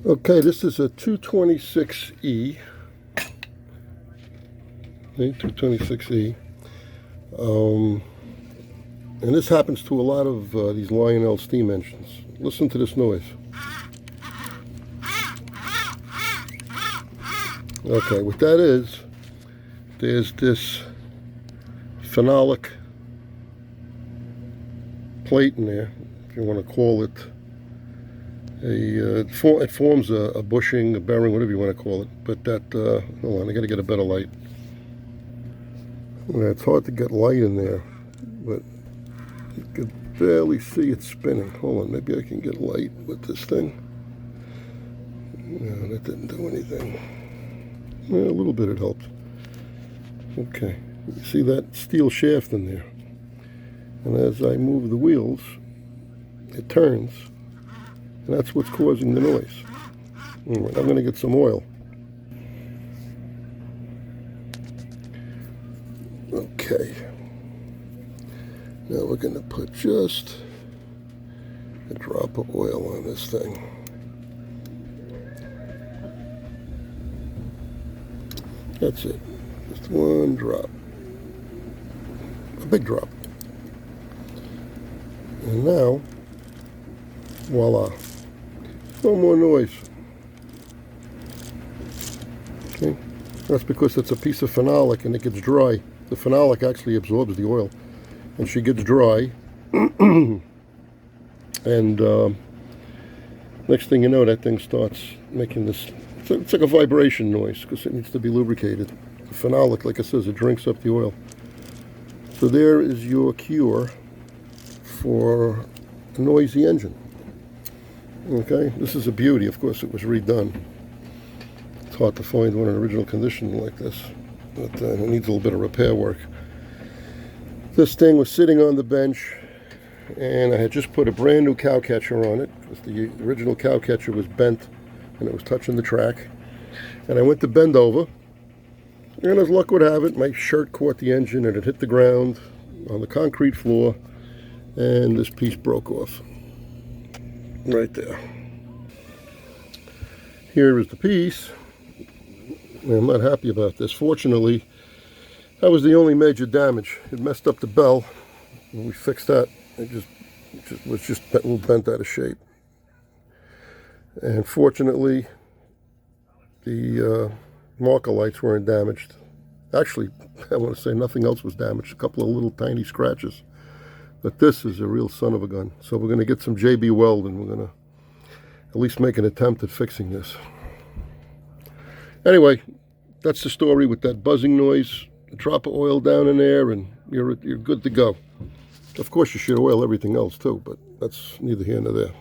Okay, this is a 226E. 226E. And this happens to a lot of these Lionel steam engines. Listen to this noise. Okay, what that is, there's this phenolic plate in there, if you want to call it it forms a bushing, a bearing, whatever you want to call it. But that, hold on, I got to get a better light. Yeah, it's hard to get light in there, but you can barely see it spinning. Hold on, maybe I can get light with this thing. No, that didn't do anything. Yeah, a little bit it helped. Okay, you see that steel shaft in there. And as I move the wheels, it turns. And that's what's causing the noise. All right, I'm going to get some oil. Okay. Now we're going to put just a drop of oil on this thing. That's it. Just one drop. A big drop. And now, voila. No more noise. Okay. That's because it's a piece of phenolic and it gets dry. The phenolic actually absorbs the oil. And she gets dry. And next thing you know, that thing starts making this. It's like a vibration noise because it needs to be lubricated. The phenolic, like I said, it drinks up the oil. So there is your cure for a noisy engine. Okay, this is a beauty. Of course, it was redone. It's hard to find one in original condition like this, but it needs a little bit of repair work. This thing was sitting on the bench, and I had just put a brand new cow catcher on it because the original cow catcher was bent and it was touching the track. And I went to bend over, and as luck would have it, my shirt caught the engine and it hit the ground on the concrete floor, and this piece broke off. Right there. Here is the piece. I'm not happy about this. Fortunately, that was the only major damage. It messed up the bell. When we fixed that, it was just a little bent out of shape. And fortunately, the marker lights weren't damaged. Actually, I want to say nothing else was damaged. A couple of little tiny scratches. But this is a real son of a gun. So we're going to get some JB Weld and we're going to at least make an attempt at fixing this. Anyway, that's the story with that buzzing noise. A drop of oil down in there and you're good to go. Of course, you should oil everything else too, but that's neither here nor there.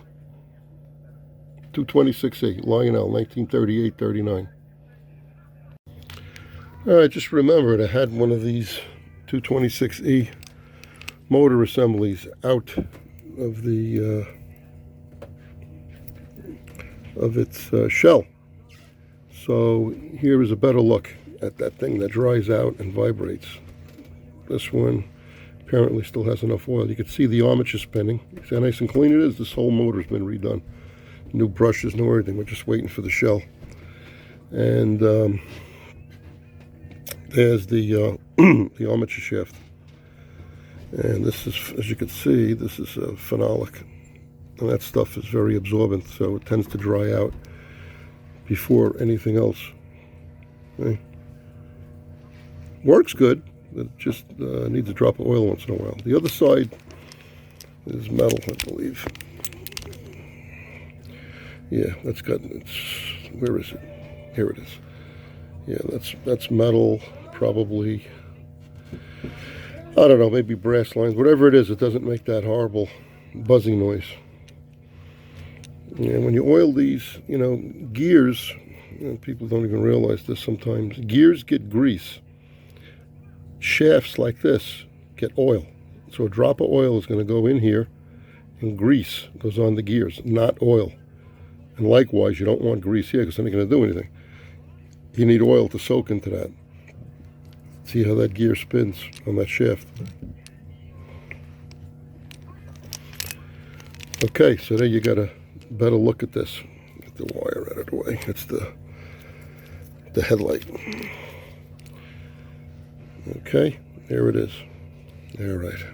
226A, Lionel, 1938-39. All right, just remembered I had one of these 226E motor assemblies out of the of its shell. So here is a better look at that thing that dries out and vibrates. This one apparently still has enough oil. You can see the armature spinning. See how nice and clean it is? This whole motor's been redone. New brushes, new everything. We're just waiting for the shell. And there's the the armature shaft. And this is, as you can see, this is a phenolic. And that stuff is very absorbent, so it tends to dry out before anything else. Okay. Works good. It just needs a drop of oil once in a while. The other side is metal, I believe. Yeah, that's got, where is it? Here it is. Yeah, that's metal, probably, I don't know, maybe brass lines. Whatever it is, it doesn't make that horrible buzzing noise. And when you oil these, gears, people don't even realize this sometimes, gears get grease. Shafts like this get oil. So a drop of oil is going to go in here, and grease goes on the gears, not oil. And likewise, you don't want grease here because it's not going to do anything. You need oil to soak into that. See how that gear spins on that shaft. Okay, so there you got a better look at this. the wire out of the way. It's the headlight. Okay, there it is. All right.